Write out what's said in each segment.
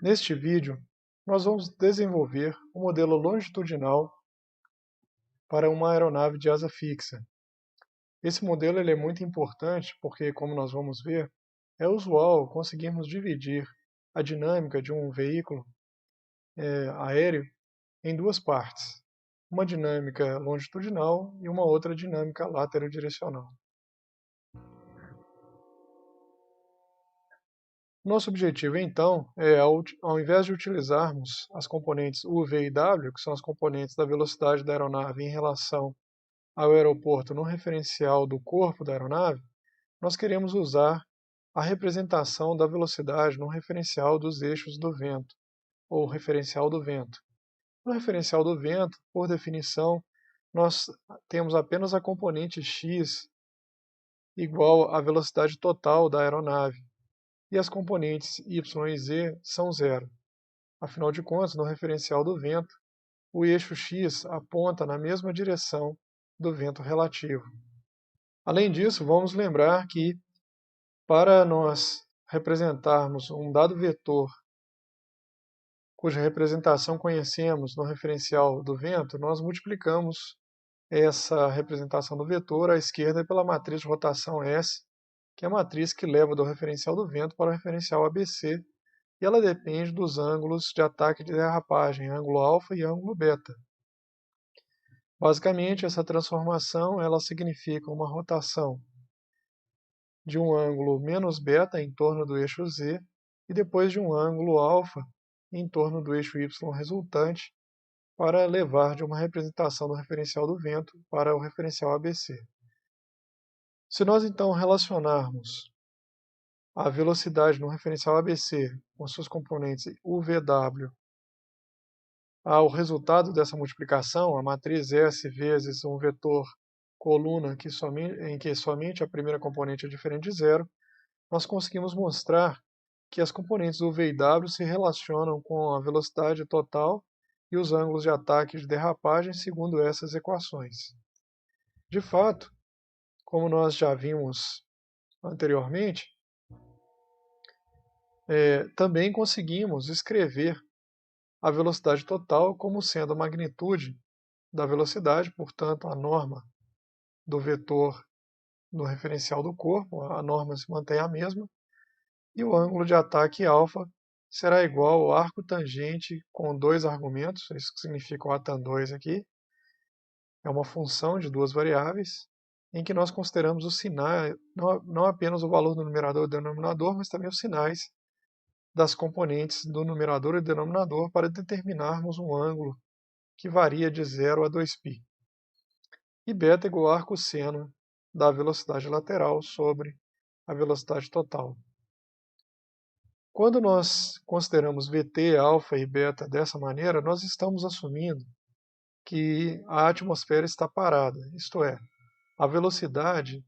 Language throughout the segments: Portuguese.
Neste vídeo, nós vamos desenvolver o modelo longitudinal para uma aeronave de asa fixa. Esse modelo é muito importante porque, como nós vamos ver, é usual conseguirmos dividir a dinâmica de um veículo aéreo em duas partes, uma dinâmica longitudinal e uma outra dinâmica laterodirecional. Nosso objetivo, então, ao invés de utilizarmos as componentes U, V e W, que são as componentes da velocidade da aeronave em relação ao aeroporto no referencial do corpo da aeronave, nós queremos usar a representação da velocidade no referencial dos eixos do vento, ou referencial do vento. No referencial do vento, por definição, nós temos apenas a componente x igual à velocidade total da aeronave, e as componentes y e z são zero. Afinal de contas, no referencial do vento, o eixo x aponta na mesma direção do vento relativo. Além disso, vamos lembrar que para nós representarmos um dado vetor cuja representação conhecemos no referencial do vento, nós multiplicamos essa representação do vetor à esquerda pela matriz de rotação S, que é a matriz que leva do referencial do vento para o referencial ABC, e ela depende dos ângulos de ataque e de derrapagem, ângulo alfa e ângulo beta. Basicamente, essa transformação ela significa uma rotação de um ângulo menos beta em torno do eixo Z e depois de um ângulo alfa em torno do eixo Y resultante para levar de uma representação do referencial do vento para o referencial ABC. Se nós então relacionarmos a velocidade no referencial ABC com suas componentes UVW ao resultado dessa multiplicação, a matriz S vezes um vetor coluna em que somente a primeira componente é diferente de zero, nós conseguimos mostrar que as componentes UV e W se relacionam com a velocidade total e os ângulos de ataque e de derrapagem segundo essas equações. De fato, como nós já vimos anteriormente, também conseguimos escrever a velocidade total como sendo a magnitude da velocidade, portanto, a norma do vetor no referencial do corpo, a norma se mantém a mesma, e o ângulo de ataque alfa será igual ao arco tangente com dois argumentos, isso que significa o atan2 aqui, é uma função de duas variáveis, em que nós consideramos os sinais, não apenas o valor do numerador e do denominador, mas também os sinais das componentes do numerador e do denominador para determinarmos um ângulo que varia de 0 a 2π. E beta igual a arcosseno da velocidade lateral sobre a velocidade total. Quando nós consideramos Vt, alfa e beta dessa maneira, nós estamos assumindo que a atmosfera está parada, isto é, a velocidade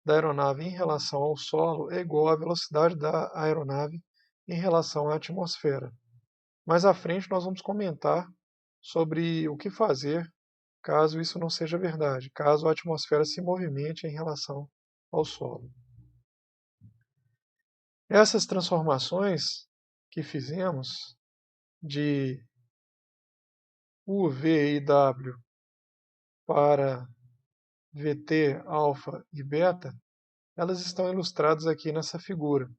da aeronave em relação ao solo é igual à velocidade da aeronave em relação à atmosfera. Mais à frente nós vamos comentar sobre o que fazer caso isso não seja verdade, caso a atmosfera se movimente em relação ao solo. Essas transformações que fizemos de U, V e W para Vt, alfa e beta, elas estão ilustradas aqui nessa figura.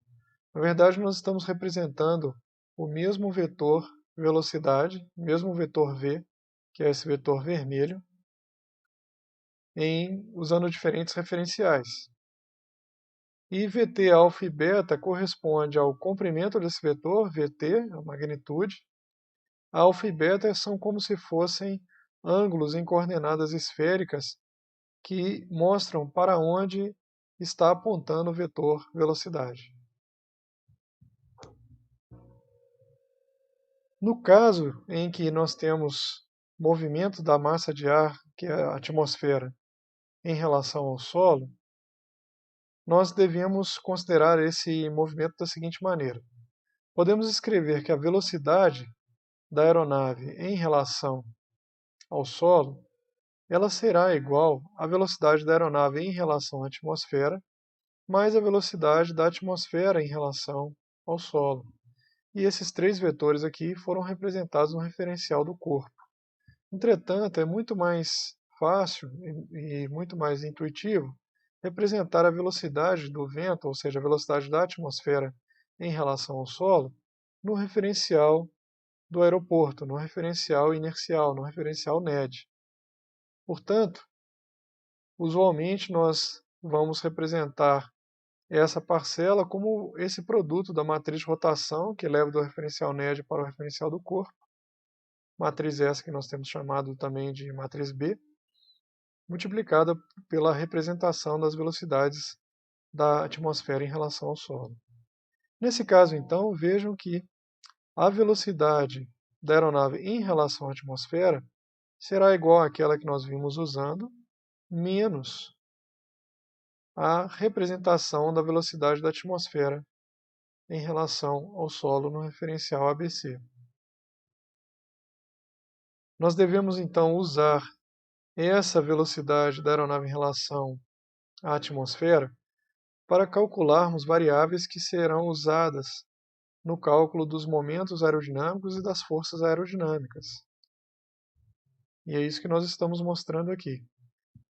Na verdade, nós estamos representando o mesmo vetor velocidade, mesmo vetor v, que é esse vetor vermelho, usando diferentes referenciais. E Vt, alfa e beta corresponde ao comprimento desse vetor, Vt, a magnitude. Alfa e beta são como se fossem ângulos em coordenadas esféricas que mostram para onde está apontando o vetor velocidade. No caso em que nós temos movimento da massa de ar, que é a atmosfera, em relação ao solo, nós devemos considerar esse movimento da seguinte maneira. Podemos escrever que a velocidade da aeronave em relação ao solo, ela será igual à velocidade da aeronave em relação à atmosfera, mais a velocidade da atmosfera em relação ao solo. e esses 3 vetores aqui foram representados no referencial do corpo. Entretanto, é muito mais fácil e muito mais intuitivo representar a velocidade do vento, ou seja, a velocidade da atmosfera em relação ao solo, no referencial do aeroporto, no referencial inercial, no referencial NED. Portanto, usualmente nós vamos representar essa parcela como esse produto da matriz de rotação, que leva do referencial NED para o referencial do corpo, matriz essa que nós temos chamado também de matriz B, multiplicada pela representação das velocidades da atmosfera em relação ao solo. Nesse caso, então, vejam que a velocidade da aeronave em relação à atmosfera será igual àquela que nós vimos usando, menos a representação da velocidade da atmosfera em relação ao solo no referencial ABC. Nós devemos, então, usar essa velocidade da aeronave em relação à atmosfera para calcularmos variáveis que serão usadas no cálculo dos momentos aerodinâmicos e das forças aerodinâmicas. E é isso que nós estamos mostrando aqui.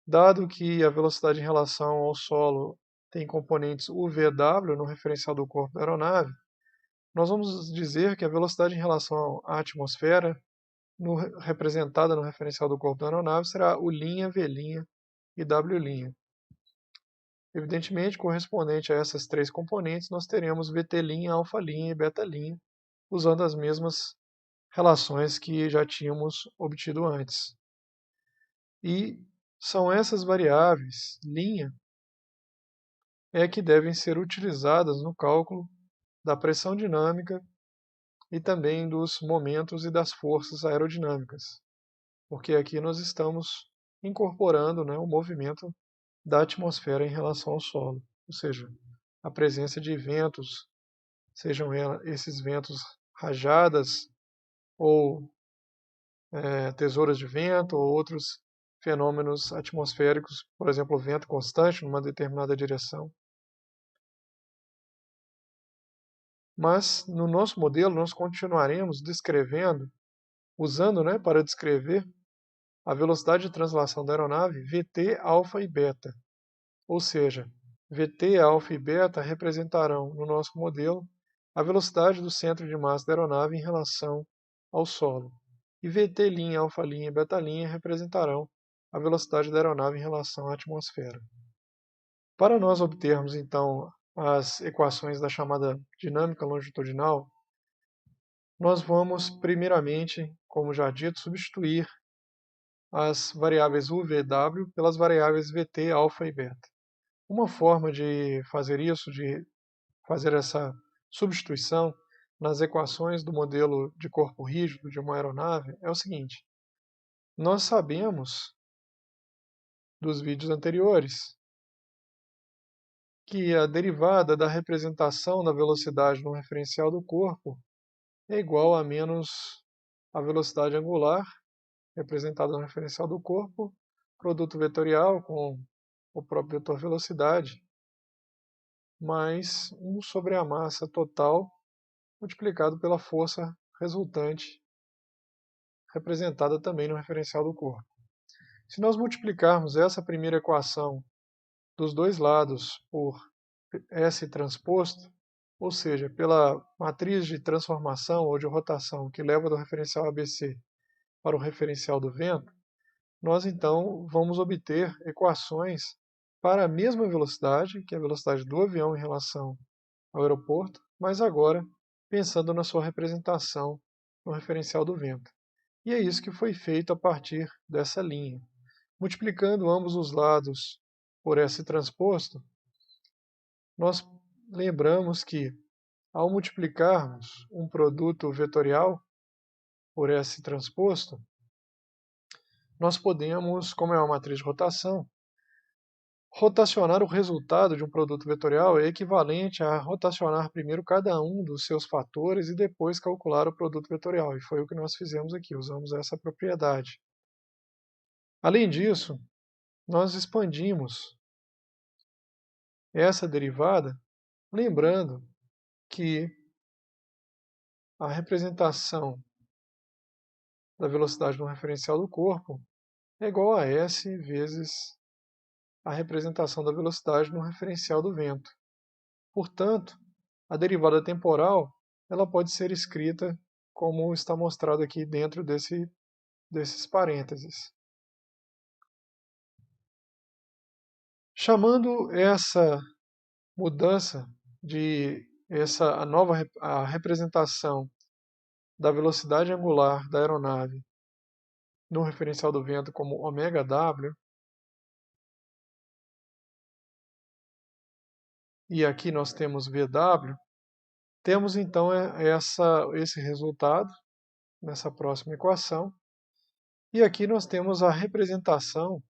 Dado que a velocidade em relação ao solo tem componentes UVW no referencial do corpo da aeronave, nós vamos dizer que a velocidade em relação à atmosfera, representada no referencial do corpo da aeronave, será U', V' e W'. Evidentemente, correspondente a essas 3 componentes, nós teremos VT', alfa' e beta', usando as mesmas relações que já tínhamos obtido antes. E são essas variáveis, linha, que devem ser utilizadas no cálculo da pressão dinâmica e também dos momentos e das forças aerodinâmicas, porque aqui nós estamos incorporando, o movimento da atmosfera em relação ao solo, ou seja, a presença de ventos, sejam esses ventos rajadas ou tesouras de vento ou outros fenômenos atmosféricos, por exemplo, o vento constante numa determinada direção. Mas no nosso modelo nós continuaremos descrevendo, usando para descrever a velocidade de translação da aeronave Vt, alfa e beta. Ou seja, Vt, alfa e beta representarão no nosso modelo a velocidade do centro de massa da aeronave em relação ao solo. E Vt', alfa', e beta' representarão a velocidade da aeronave em relação à atmosfera. Para nós obtermos, então, as equações da chamada dinâmica longitudinal, nós vamos, primeiramente, como já dito, substituir as variáveis u, v, w pelas variáveis vt, alfa e beta. Uma forma de fazer isso, de fazer essa substituição nas equações do modelo de corpo rígido de uma aeronave é o seguinte: nós sabemos dos vídeos anteriores que a derivada da representação da velocidade no referencial do corpo é igual a menos a velocidade angular, representada no referencial do corpo, produto vetorial com o próprio vetor velocidade, mais 1 sobre a massa total multiplicado pela força resultante, representada também no referencial do corpo. Se nós multiplicarmos essa primeira equação dos dois lados por S transposto, ou seja, pela matriz de transformação ou de rotação que leva do referencial ABC para o referencial do vento, nós então vamos obter equações para a mesma velocidade, que é a velocidade do avião em relação ao aeroporto, mas agora pensando na sua representação no referencial do vento. E é isso que foi feito a partir dessa linha. Multiplicando ambos os lados por S transposto, nós lembramos que, ao multiplicarmos um produto vetorial por S transposto, nós podemos, como é uma matriz de rotação, rotacionar o resultado de um produto vetorial é equivalente a rotacionar primeiro cada um dos seus fatores e depois calcular o produto vetorial. E foi o que nós fizemos aqui, usamos essa propriedade. Além disso, nós expandimos essa derivada, lembrando que a representação da velocidade no referencial do corpo é igual a S vezes a representação da velocidade no referencial do vento. Portanto, a derivada temporal ela pode ser escrita como está mostrado aqui dentro desses parênteses. Chamando essa mudança a representação da velocidade angular da aeronave no referencial do vento como ωw, e aqui nós temos VW, temos então esse resultado nessa próxima equação, e aqui nós temos a representação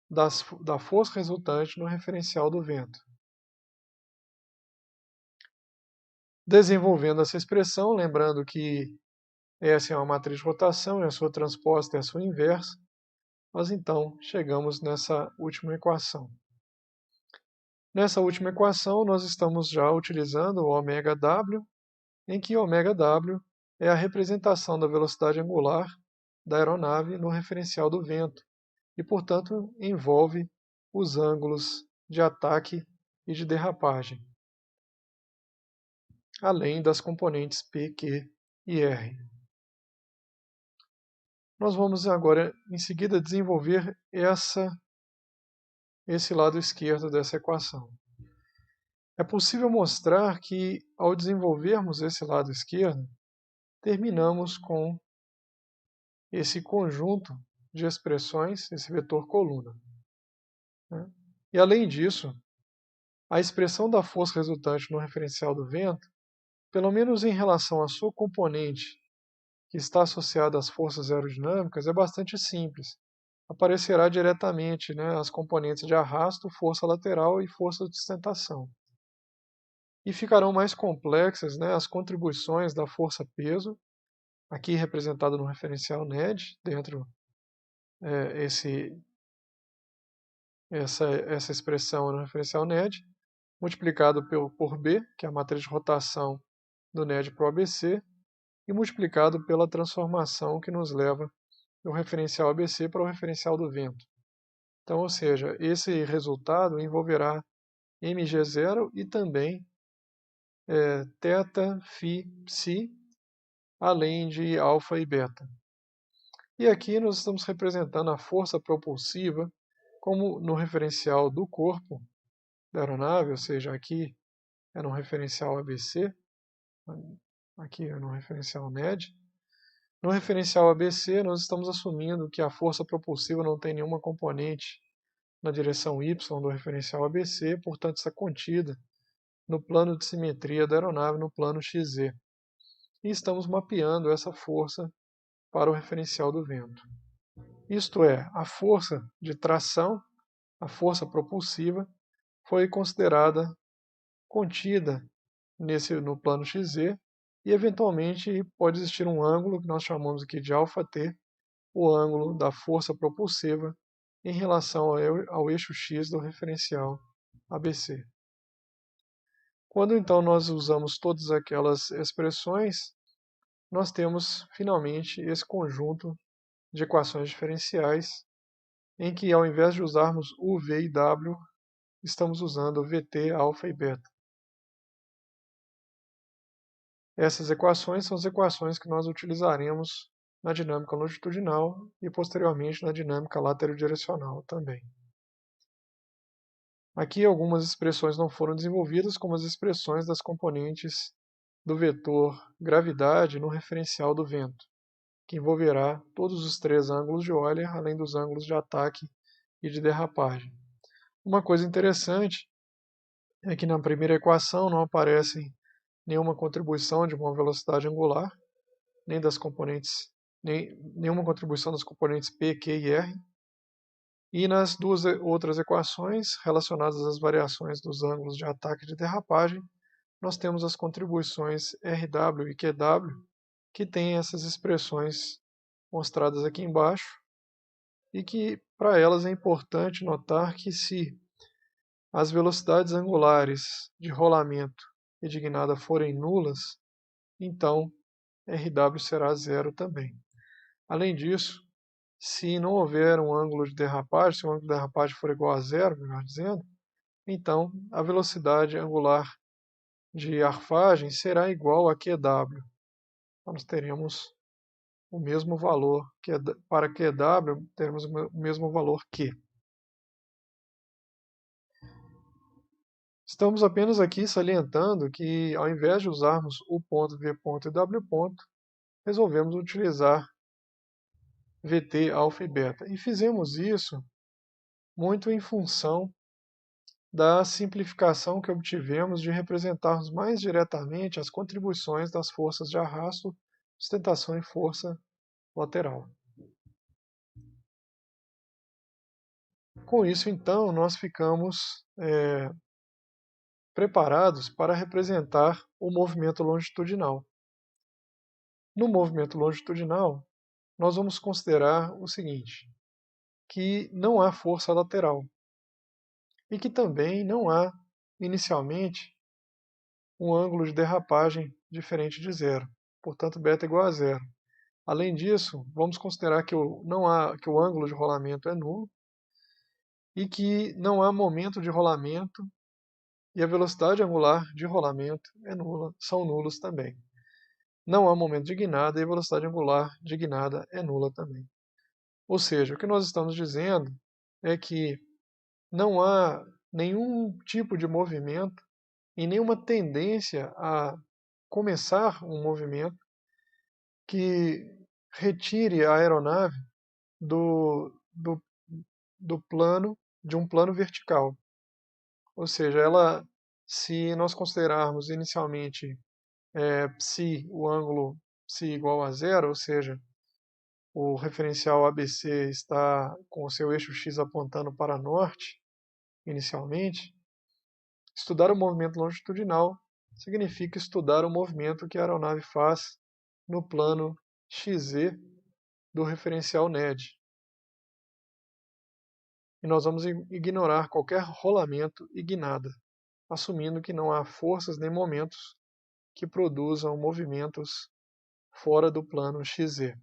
da força resultante no referencial do vento. Desenvolvendo essa expressão, lembrando que essa é uma matriz de rotação e a sua transposta é a sua inversa, nós então chegamos nessa última equação. Nessa última equação, nós estamos já utilizando o ωw, em que ωw é a representação da velocidade angular da aeronave no referencial do vento e, portanto, envolve os ângulos de ataque e de derrapagem, além das componentes P, Q e R. Nós vamos agora, em seguida, desenvolver esse lado esquerdo dessa equação. É possível mostrar que, ao desenvolvermos esse lado esquerdo, terminamos com esse conjunto de expressões, esse vetor coluna. E, além disso, a expressão da força resultante no referencial do vento, pelo menos em relação à sua componente que está associada às forças aerodinâmicas, é bastante simples. Aparecerá diretamente as componentes de arrasto, força lateral e força de sustentação. E ficarão mais complexas as contribuições da força-peso, aqui representada no referencial NED, dentro essa expressão no referencial NED, multiplicado por B, que é a matriz de rotação do NED para o ABC, e multiplicado pela transformação que nos leva do referencial ABC para o referencial do vento. Então, ou seja, esse resultado envolverá mg0 e também θ, φ, ψ, além de alfa e beta. E aqui nós estamos representando a força propulsiva como no referencial do corpo da aeronave, ou seja, aqui é no referencial ABC, aqui é no referencial NED. No referencial ABC, nós estamos assumindo que a força propulsiva não tem nenhuma componente na direção y do referencial ABC, portanto está contida no plano de simetria da aeronave, no plano XZ. E estamos mapeando essa força para o referencial do vento. Isto é, a força de tração, a força propulsiva, foi considerada contida no plano XZ e, eventualmente, pode existir um ângulo que nós chamamos aqui de αt, o ângulo da força propulsiva em relação ao eixo X do referencial ABC. Quando então nós usamos todas aquelas expressões, nós temos finalmente esse conjunto de equações diferenciais em que, ao invés de usarmos U, V e W, estamos usando VT, alfa e beta. Essas equações são as equações que nós utilizaremos na dinâmica longitudinal e posteriormente na dinâmica laterodirecional também. Aqui algumas expressões não foram desenvolvidas, como as expressões das componentes do vetor gravidade no referencial do vento, que envolverá todos os três ângulos de Euler, além dos ângulos de ataque e de derrapagem. Uma coisa interessante é que na primeira equação não aparece nenhuma contribuição de uma velocidade angular, nenhuma contribuição das componentes P, Q e R. E nas duas outras equações, relacionadas às variações dos ângulos de ataque e de derrapagem, nós temos as contribuições RW e QW, que têm essas expressões mostradas aqui embaixo, e que para elas é importante notar que se as velocidades angulares de rolamento e de guinada forem nulas, então RW será zero também. Além disso, se não houver um ângulo de derrapagem, se o ângulo de derrapagem for igual a zero, melhor dizendo, então a velocidade angular de arfagem será igual a QW. Então, nós teremos o mesmo valor, para QW teremos o mesmo valor Q. Estamos apenas aqui salientando que, ao invés de usarmos U ponto, V ponto e W ponto, resolvemos utilizar VT, alfa e beta. E fizemos isso muito em função da simplificação que obtivemos de representarmos mais diretamente as contribuições das forças de arrasto, sustentação e força lateral. Com isso, então, nós ficamos preparados para representar o movimento longitudinal. No movimento longitudinal, nós vamos considerar o seguinte, que não há força lateral e que também não há, inicialmente, um ângulo de derrapagem diferente de zero, portanto beta igual a zero. Além disso, vamos considerar que o ângulo de rolamento é nulo e que não há momento de rolamento e a velocidade angular de rolamento é nula, são nulos também. Não há momento de guinada e a velocidade angular de guinada é nula também. Ou seja, o que nós estamos dizendo é que não há nenhum tipo de movimento e nenhuma tendência a começar um movimento que retire a aeronave do plano, de um plano vertical. Ou seja, se nós considerarmos inicialmente psi, o ângulo psi igual a zero, ou seja, o referencial ABC está com o seu eixo x apontando para norte, inicialmente, estudar o movimento longitudinal significa estudar o movimento que a aeronave faz no plano XZ do referencial NED. E nós vamos ignorar qualquer rolamento e guinada, assumindo que não há forças nem momentos que produzam movimentos fora do plano XZ.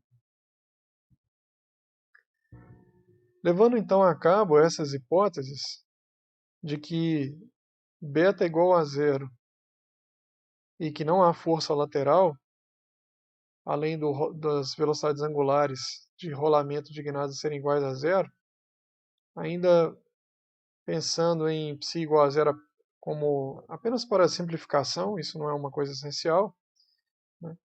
Levando então a cabo essas hipóteses de que beta é igual a zero e que não há força lateral, além das velocidades angulares de rolamento de guinada serem iguais a zero, ainda pensando em psi igual a zero como apenas para simplificação, isso não é uma coisa essencial, né?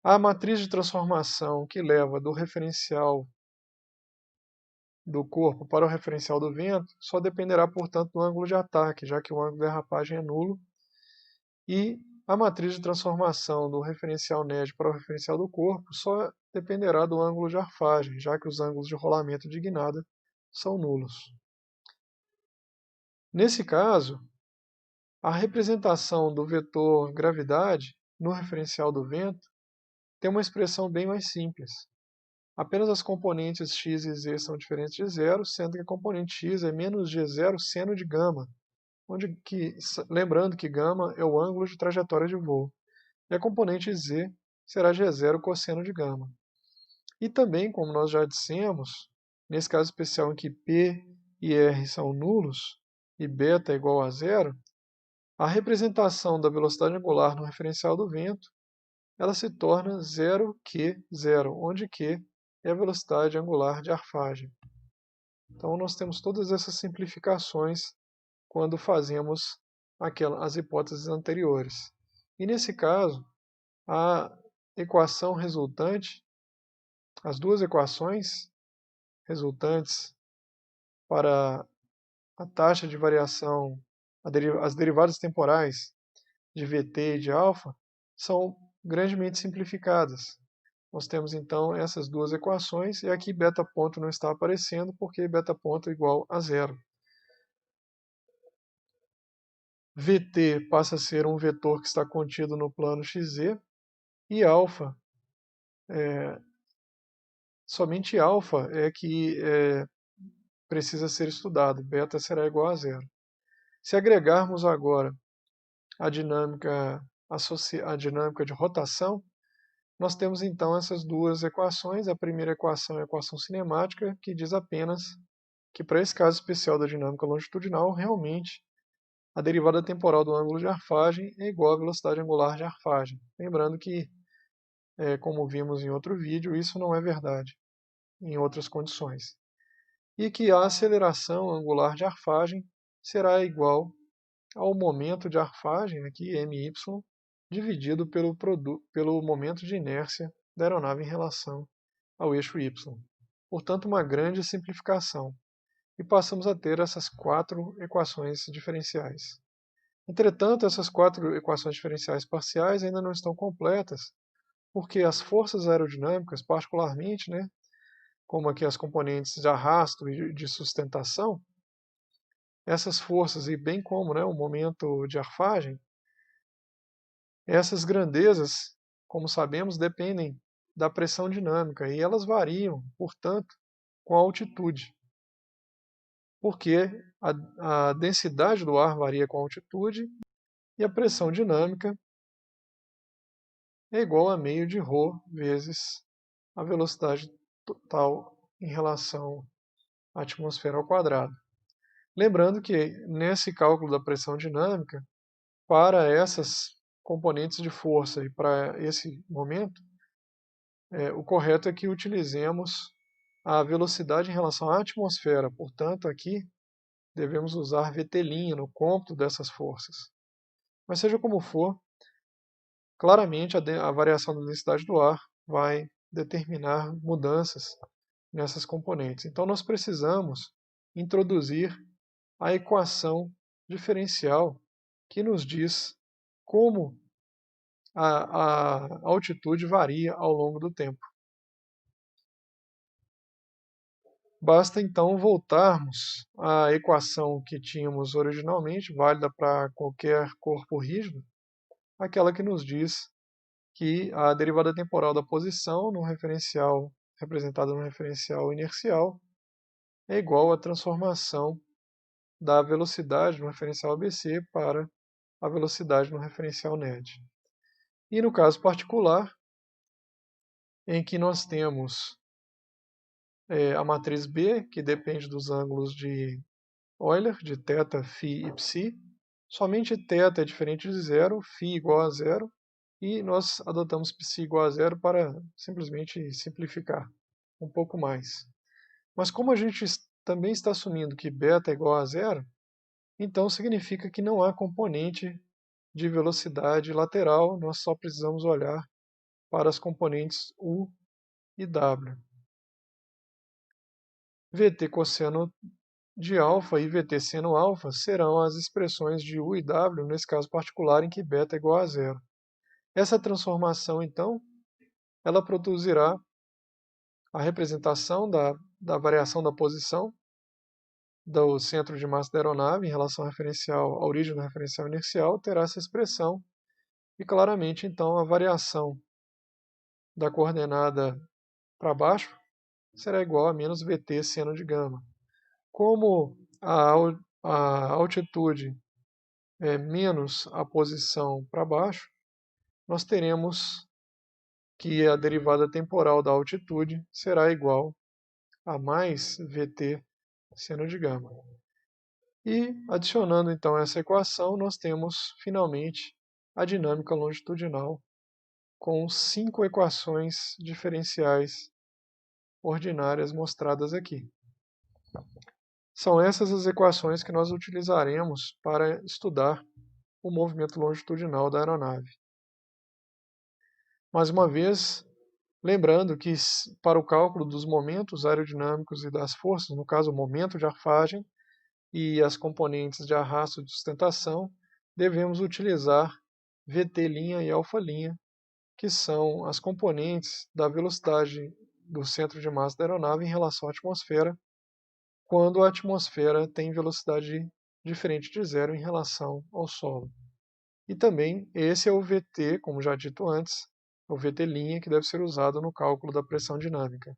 A matriz de transformação que leva do referencial do corpo para o referencial do vento só dependerá, portanto, do ângulo de ataque, já que o ângulo de derrapagem é nulo, e a matriz de transformação do referencial NED para o referencial do corpo só dependerá do ângulo de arfagem, já que os ângulos de rolamento de guinada são nulos. Nesse caso, a representação do vetor gravidade no referencial do vento tem uma expressão bem mais simples. Apenas as componentes x e z são diferentes de zero, sendo que a componente x é menos g0 seno de gama, lembrando que gama é o ângulo de trajetória de voo. E a componente z será g0 cosseno de gama. E também, como nós já dissemos, nesse caso especial em que P e R são nulos e beta é igual a zero, a representação da velocidade angular no referencial do vento ela se torna 0q0, onde q é a velocidade angular de arfagem. Então nós temos todas essas simplificações quando fazemos as hipóteses anteriores. E nesse caso, a equação resultante, as duas equações resultantes para a taxa de variação, as derivadas temporais de VT e de alfa, são grandemente simplificadas. Nós temos então essas duas equações e aqui beta ponto não está aparecendo porque beta ponto é igual a zero. VT passa a ser um vetor que está contido no plano XZ e alfa, somente alfa é que precisa ser estudado, beta será igual a zero. Se agregarmos agora a dinâmica a dinâmica de rotação, nós temos então essas duas equações. A primeira equação é a equação cinemática, que diz apenas que para esse caso especial da dinâmica longitudinal, realmente a derivada temporal do ângulo de arfagem é igual à velocidade angular de arfagem. Lembrando que, como vimos em outro vídeo, isso não é verdade em outras condições. E que a aceleração angular de arfagem será igual ao momento de arfagem, aqui my, dividido pelo momento de inércia da aeronave em relação ao eixo y. Portanto, uma grande simplificação. E passamos a ter essas 4 equações diferenciais. Entretanto, essas 4 equações diferenciais parciais ainda não estão completas, porque as forças aerodinâmicas, particularmente, como aqui as componentes de arrasto e de sustentação, essas forças, e bem como o momento de arfagem, essas grandezas, como sabemos, dependem da pressão dinâmica e elas variam, portanto, com a altitude. Porque a densidade do ar varia com a altitude e a pressão dinâmica é igual a meio de ρ vezes a velocidade total em relação à atmosfera ao quadrado. Lembrando que nesse cálculo da pressão dinâmica, para essas componentes de força e para esse momento, o correto é que utilizemos a velocidade em relação à atmosfera. Portanto, aqui devemos usar VT' no cômputo dessas forças. Mas seja como for, claramente a variação da densidade do ar vai determinar mudanças nessas componentes. Então nós precisamos introduzir a equação diferencial que nos diz como a altitude varia ao longo do tempo. Basta então voltarmos à equação que tínhamos originalmente, válida para qualquer corpo rígido, aquela que nos diz que a derivada temporal da posição no referencial, representada no referencial inercial, é igual à transformação da velocidade no referencial ABC para a velocidade no referencial NED. E no caso particular, em que nós temos a matriz B, que depende dos ângulos de Euler, de θ, φ e ψ, somente θ é diferente de zero, φ igual a zero, e nós adotamos ψ igual a zero para simplesmente simplificar um pouco mais. Mas como a gente também está assumindo que beta é igual a zero, então significa que não há componente de velocidade lateral, nós só precisamos olhar para as componentes U e W. Vt cosseno de alfa e Vt seno alfa serão as expressões de U e W, nesse caso particular em que beta é igual a zero. Essa transformação, então, ela produzirá a representação da variação da posição do centro de massa da aeronave em relação à origem do referencial inercial, terá essa expressão, e claramente, então, a variação da coordenada para baixo será igual a menos Vt seno de gama. Como a altitude é menos a posição para baixo, nós teremos que a derivada temporal da altitude será igual a mais Vt seno de gama. E, adicionando então essa equação, nós temos finalmente a dinâmica longitudinal com 5 equações diferenciais ordinárias mostradas aqui. São essas as equações que nós utilizaremos para estudar o movimento longitudinal da aeronave. Mais uma vez, lembrando que para o cálculo dos momentos aerodinâmicos e das forças, no caso o momento de arfagem e as componentes de arrasto e de sustentação, devemos utilizar Vt' e α', que são as componentes da velocidade do centro de massa da aeronave em relação à atmosfera, quando a atmosfera tem velocidade diferente de zero em relação ao solo. E também esse é o Vt, como já dito antes, o Vt' que deve ser usado no cálculo da pressão dinâmica.